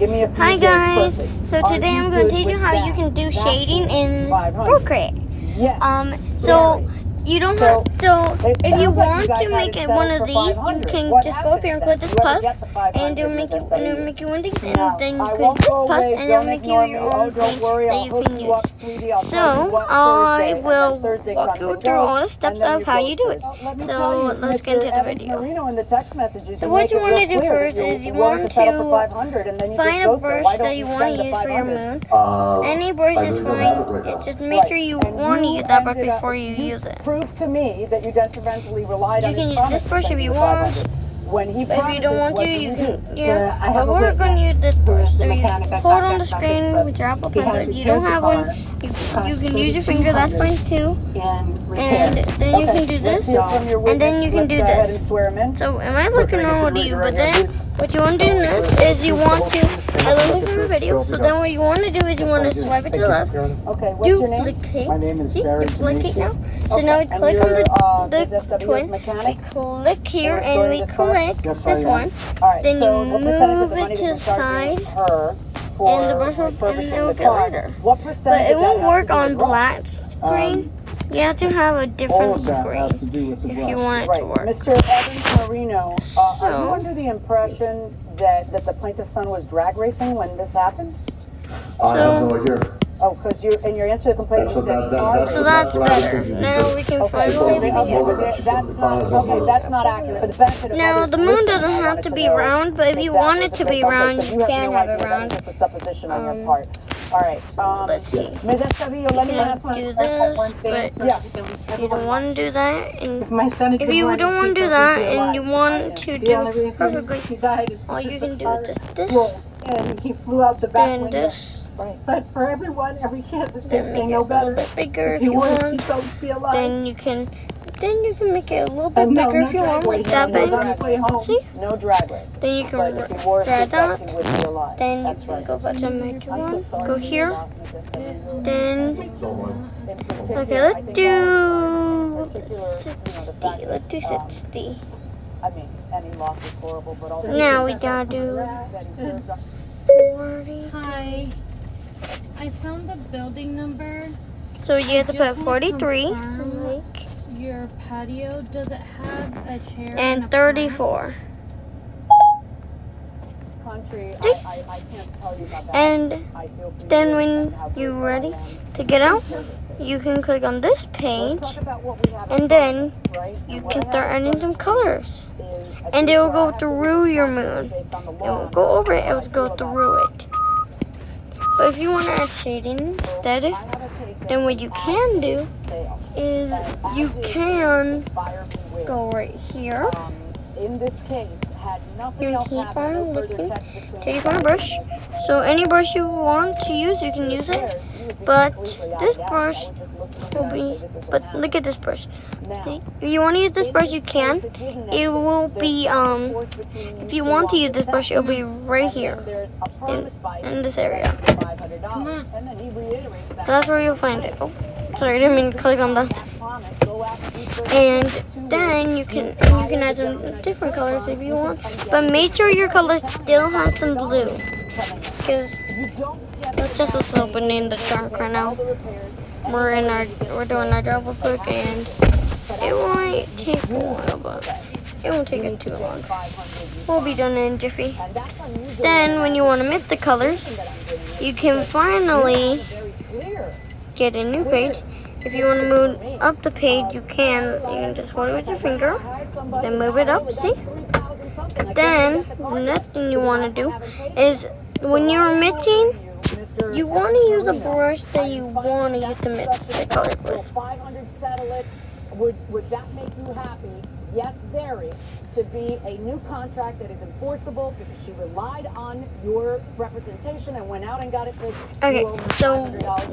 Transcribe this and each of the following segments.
Give me a few Hi days, guys, perfect. so Are today you I'm going good to teach you with how that? you can do That shading in 500. Procreate. Yes. So Very. you don't So, have, so it if you sounds like want guys to had make it set one it of for these, you 500. can What just go up here and click happens this then? Whoever plus, get the 500 and it'll is make you, Miss and it'll SW. make you one of these, No, and then you I click won't this go plus, away. and it'll Don't make you ignore your me. own Oh, don't thing worry. that I'll you hook can you use. up, sweetie. I'll tell you So what I Thursday, and will then Thursday walk comes you and through goes, all the steps and then of you how you do ghost it. her. Let me tell So you, let's get Mr. into the Evans video. Marino in the text messages, So you what make you it want real to do clear that first you're is you willing want to settle for to 500, and then you just find a ghost her. brush Why that don't you you want spend to the use for your 500? moon. Any brush I is really don't have it fine. right now. It's just make sure you want to use that brush before you use it. Prove to me that you detrimentally relied on You his can use promise this brush to send if you you the want. 500. When he But if you don't promises, want what to, do you do? can, yeah. I have But a we're going to use this brush. So you hold on the screen with your Apple Pencil. If you don't have one, you can use your finger. That's fine too. And then you can do Let's this, hear from your and then witness. you can Let's do go ahead this. and swear him in. So am I looking normal to you? But then what you want to do next is you want to, I learned it from a video, so then what you want to do is you want to swipe it to the left. Okay, what's your name? Duplicate. My name is See, Barry duplicate now. So Okay, now we and click on you're, the Ms. SW's twin. We mechanic? click here And and restoring we this car? click Yes, I this am. one. All right, Then so you what percentage of move the money it that to you're the side, charging her for and the brush will, and refurbishing it will the get car? lighter. What But percentage it of that won't has work to do on with Ross? black screen. You have to have a All different of that has to screen do with the if brush. you want it Right, to work. Mr. Evans Marino, are you So- under the impression that the plaintiff's son was drag racing when this happened? I have no idea. Oh, because in your answer to the complaint you That's said what that- car. So that's that's what I was better. thinking, Now because- we can Okay, finally so begin. that's not that's not accurate. For the benefit of Now others the moon listening, doesn't I have wanted to be know round, but if you that want was it a to bit- be okay, round, so you have can no have idea. it That round. was just a supposition on your part. All right. Let's see. Ms. SW, let me You ask can you. do this, but Yeah. you don't want to do that. And My son, if you don't want to do that and you want to the only do reason perfectly, he died is all you can do is just this, rolled, and he flew out the back then window. this, But for everyone, every kid that then thinks make they it know a little better, bit bigger if if he you was, want. he's going to be alive. Then you can make it a little bit No, bigger no if you want, like drag that racing. big. On his way home. See? No drag racing. Then you But can if he wore grab seatbelts, that. he would be alive. Then you That's can right. go back to my I'm so one. sorry Go you here. lost Ms. SW. Then So, In particular, okay, I let's think do in particular, 60. Let's do 60. I mean, any loss is horrible, but also Now we gotta do that he served up 40. Hi. I found the building number. So you have to Just put wanna 43 confirm like, Your patio, does it have a chair and a 34. country. See? I can't tell you about that. And I feel for then you when and how you're grateful I ready am to get out, for this thing. you can click on this page, Let's talk about what we have in and front then of us, right? you And what can I start have in adding some front of me colors. is a And case it will where I go have to through your respond moon. based on the It law will and go how over it, I it will feel go about through it. But if you want to add shading instead, I have a case that then what is you an can do as-is sale. is And you as is can means buyer beware. go right here. In this case, had nothing You else keep happen, on no further looking text between till you us. find a brush. So any brush you want to use, you can use it. But this brush will be, but look at this brush. See, if you want to use this brush, you can. It will be, if you want to use this brush, it'll be right here, in this area. Come on. That's where you'll find it. Oh, sorry, I didn't mean to click on that. And then you can add some different colors if you want. But make sure your color still has some blue, because let's just open in the dark right now. We're doing our job real quick, and it might take a while, but it won't take it too long. We'll be done in a jiffy. Then when you want to mix the colors, you can finally get a new page. If you want to move up the page, you can just hold it with your finger, then move it up, see? Then the next thing you want to do is when you're mixing, you want to use a brush that you want to use to mix the colors with. 500 settle it. Would that make you happy? Yes, very. To be a new contract that is enforceable because she relied on your representation and went out and got it fixed. Okay, so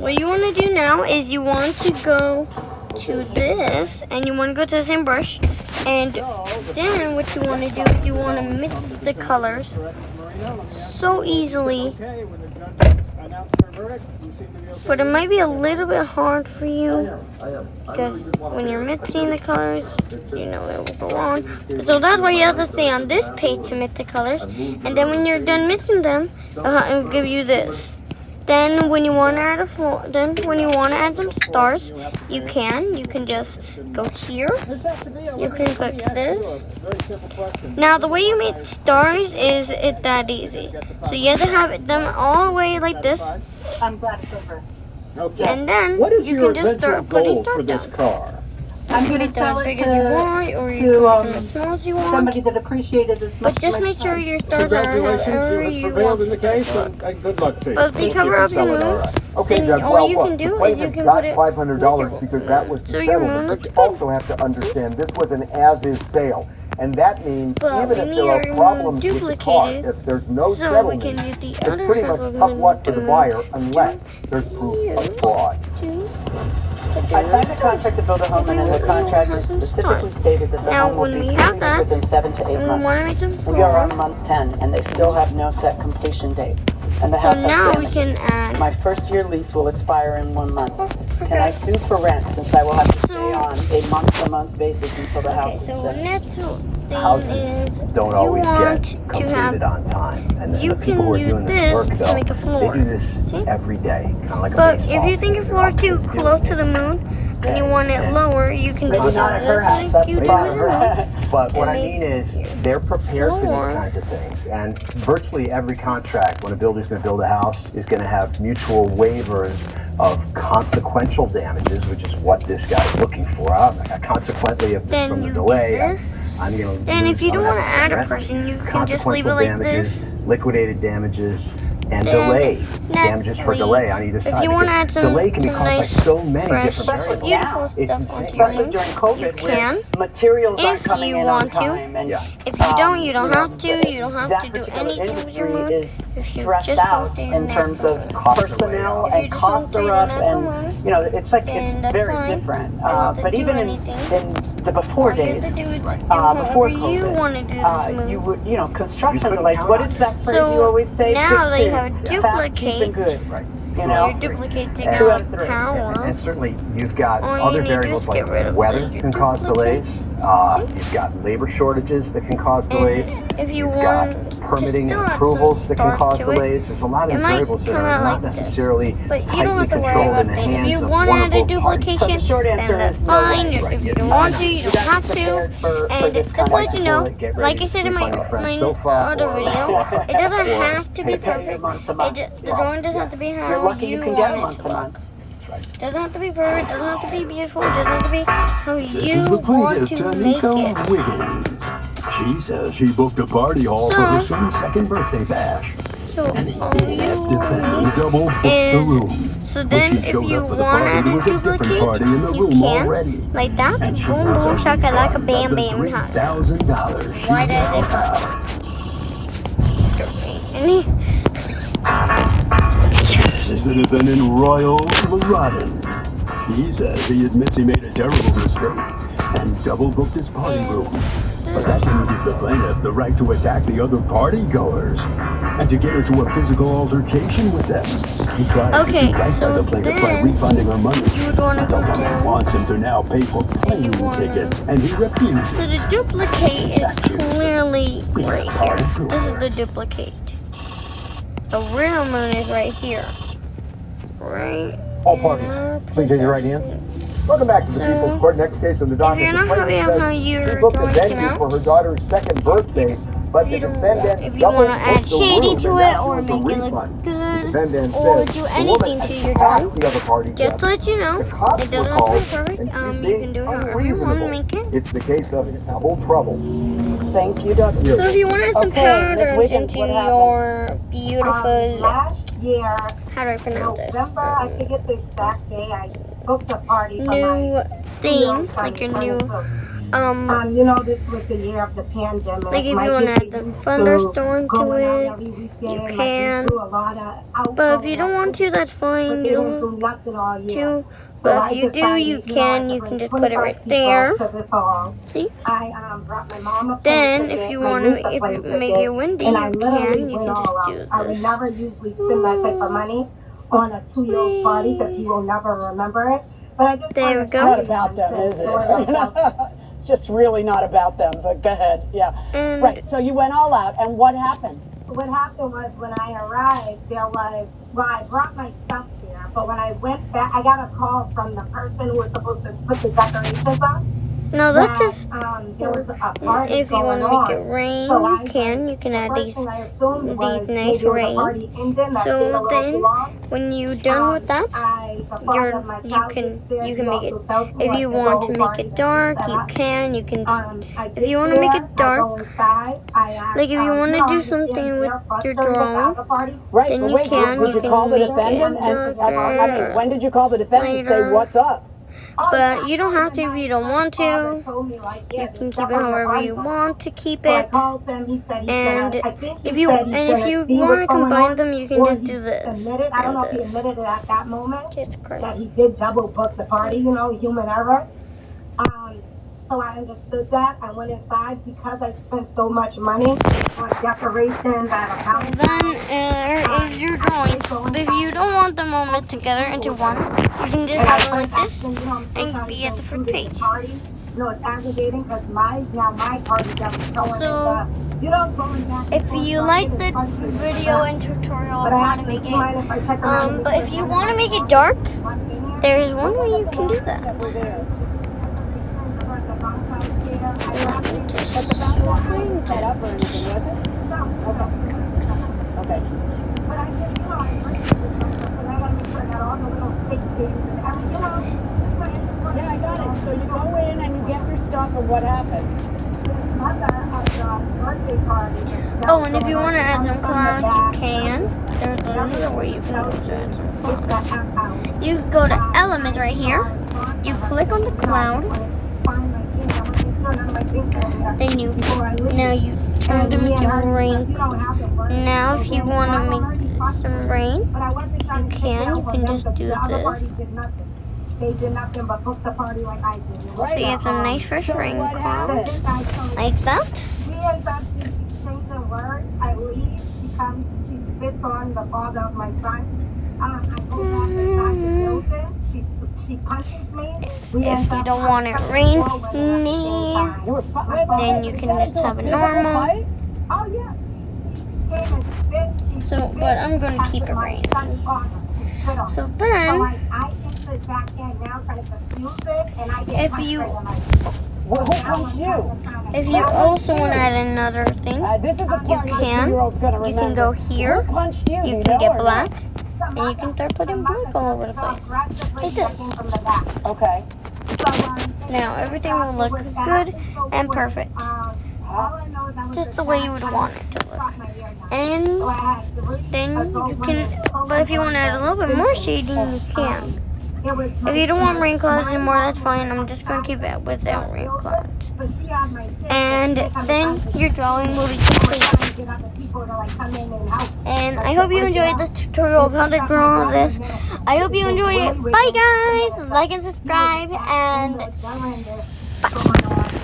what you want to do now is you want to go to this, and you want to go to the same brush, and then what you want to do is you want to mix the colors so easily. But it might be a little bit hard for you because when you're mixing the colors, you know it will go on. So that's why you have to stay on this page to mix the colors. And then when you're done mixing them, it will give you this. Then when you want to add some stars, you can just go here. You can click this. Now the way you make stars is it that easy. So you have to have them all the way like this, I'm glad it's over. Okay. and then What is you your can just eventual start putting goal for stars this down. car? I'm You going can to sell as it big as you want, or you to can as small as you want. somebody that appreciated this much. But just my make sure time. your stars are Congratulations, however you you have prevailed want in the them to case, look. and good luck to you. But if they Hope you cover can up your sell it all moon, right. Okay, then Doug, all well, you look, can the do is plaintiff you can got put it $500 miserable. because that was the So your moon settlement. looks But you good. also have to understand this was an as-is sale. And that means But even we if need there are our problems with the car, duplicated, if there's no so we settlement, can use the it's other pretty half much of tough the luck for the moon buyer unless there's proof of fraud. I signed a contract to build a home, and in the contract it specifically stated that the Now, home will when be we have completed that, within 7 to 8 and we want to months. make some We are on floor. month 10, and they still have no set completion date. And the So house has now we damages. can add. My first year lease will expire in 1 month. Can I sue for rent since I will have to stay on a month-to-month basis until the Okay, house is so finished? next thing Houses is don't you always want get to completed have. on time. And You the people who are can doing use this work, this to though, make a floor. they do this See? every day, kind of like a But baseball if you think team. your They're floor is too always doing close to it. the moon and you want it lower, you can Maybe just not at her just house, like that's you the do problem. it. But what I and mean make is they're prepared for floor. these kinds of things. And virtually every contract, when a builder's going to build a house, is going to have mutual waivers of consequential damages, which is what this guy's looking for. Consequently, Then from the you delay, do this. I'm going to Then if you don't want to add a rent. person, you can just leave it Consequential like damages, this. liquidated damages, and Then delay. next Damages for week, delay on either side. If you want to add because some, delay can be some caused nice, by so many fresh, different variables. beautiful It's stuff insane. onto your Especially moon, during you COVID, where can. materials aren't If coming you in want on to. time. And, Yeah. If you don't, you don't know, have to. You don't have that to do particular anything with your industry moon. is If you stressed just out want in to terms of Costs are way personnel up. If you and just want costs to are trade up, on and moon, you know it's like it's then that's very fine. different. You don't have to But do even anything. in the before all you days, have to do is do before however you COVID, want to do this moon. you would construction couldn't delays. count What on is it. that phrase So you always say? now Pick they two. have a Fast, cheap, and duplicate. good. Right. You So know, your duplicate take And- Two out out of three. power. And certainly, you've got All you other need to do variables is like get rid of weather your can cause duplicate. delays. See? You've got labor shortages that can cause delays. And if you You've want got to permitting still and add approvals some that can stars cause to it, delays. There's a lot of it these might variables that come are out not like this. necessarily But you don't tightly have to worry controlled about in the that. If hands you of want to one add or a both parties. So duplication, the short then answer that's is no fine. way. Right, If you yeah. don't want to, you don't gotta have be to. prepared for And this just kind to of let you thing. know, Get ready like I to said in sleep my, on your friend's my sofa other or- video, it doesn't or have to be pay pay perfect. month to month. The drawing doesn't have to be how You're lucky you you can get want a it month to to look. month. That's right. Doesn't have to be perfect. Doesn't have to be beautiful. Doesn't have to be how This is you the want plaintiff, to make Tanika it. Wiggins. She says she booked a party hall for her So- son's second birthday bash. So And the all AF defendant you double booked the is room. so When then she if showed you up for the want to party, add there a was a different duplicate, party in the you room can already. like that. And she Boom wants boom a shakalaka refund bam of the bam. $3,000 she Why does found it out. Any? This is the defendant, Royal Marodin. He says he admits he made a terrible mistake and double booked his party room. But that didn't give the plaintiff the right to attack the other party goers and to get into a physical altercation with them. He tried Okay, to do right so by the plaintiff by then refunding her money. you would wanna And the go woman down, wants him to now pay for plane wanna- tickets, and he refuses. So the duplicate is clearly right here. This is the duplicate. The real moon is right here. Right. All in parties, our please raise your right possession. hands. Welcome back to the So, People's Court. Next case on the docket. you're The not plaintiff happy says how your she booked a drawing came venue out, for her daughter's second birthday, but the if you defendant want to add double-booked the shady room, to and it now or she wants a make it look refund. The good defendant or says do the anything woman to your attacked drawing, the other party just to guest. let you know, The cops it were doesn't have to called, be perfect. and she's You being can do it however you want to unreasonable. make it. It's the case of double trouble. Thank you, Douglas. So if you want to add some Okay, Ms. patterns Wiggins, into what your beautiful, Last year, how do I pronounce this? November, I forget the exact day, I booked a party for New my theme, like your new, you know, this was the year of the pandemic. like if My you want to kids add the are used thunderstorm to going out it, every weekend, you like, we can. do a lot of outdoor But if you don't want to, that's but fine. they You don't don't do nothing all have year. to. So But I if you do, decided, you I can. could You bring can just put it 25 right people there. To this hall. See? I brought my mom a plane Then, ticket, if you my want niece to, a if plane you ticket, make it windy, and I you literally can. You went can all just out. do I would this. never usually spend that type of money on a 2-year-old party because he will never remember it. But I just There wanted we to go. It's tell not you about them, and is it? enjoy myself. It's just really not about them, but go ahead. Yeah. And Right. So you went all out, and what happened? what happened was when I arrived, I brought my stuff here, but when I went back, I got a call from the person who was supposed to put the decorations up. No, that's just there was a party if you want to make it rain, So you can add these nice rain. So then, when you're done with that, you can make it. If you want to make it dark, you can. You can just, if you want to make it dark, like if you want to do something with your drawing, Right, then but you wait, can. did you call the defendant? I mean, when did you call the defendant and say, what's up? But you don't have to if you don't want to. You can keep it however you want to keep it. And if you want to combine them, you can just do this. I don't know if he admitted it at that moment Jesus that Christ. he did double book the party, human error. So I understood that. I went inside because I spent so much money on decorations at a house. Then is your drawing. But if you don't want them all mixed together into one, you can just have them like this and be at the front page. It's aggravating because my party doesn't show So, if you like the video and tutorial of how to make it, but if you want to make it dark, there is one way you can do that. Set up or anything, was it? Okay. But I just, I agree with this and I gotta make sure I got all the little stick things and everything, Yeah, I got it. So you go in and you get your stuff, and what happens? Oh, and if you want to add some clouds, you can. There's another way you can also add some clouds. You go to Elements right here. You click on the cloud. Then you turn them into rain. Now, if you want to make some rain, you can just do this. They did nothing but book the party like I did. So you have some nice fresh rain clouds, like that. We end up exchanging words. I leave because she spits on the father of my son. I go back inside the building. She punches me. If you don't want it rainy, then you can just have a normal. Oh yeah. So, but I'm going to keep it rainy. So then, if you also want to add another thing, you can go here, you can get black, and you can start putting black all over the place, like this. Okay. Now everything will look good and perfect, just the way you would want it to look. And then you can, but if you want to add a little bit more shading, you can. If you don't want rain clouds anymore, that's fine. I'm just going to keep it without rain clouds. And then your drawing will be complete. And I hope you enjoyed this tutorial of how to draw this. I hope you enjoy it. Bye guys! Like and subscribe and bye.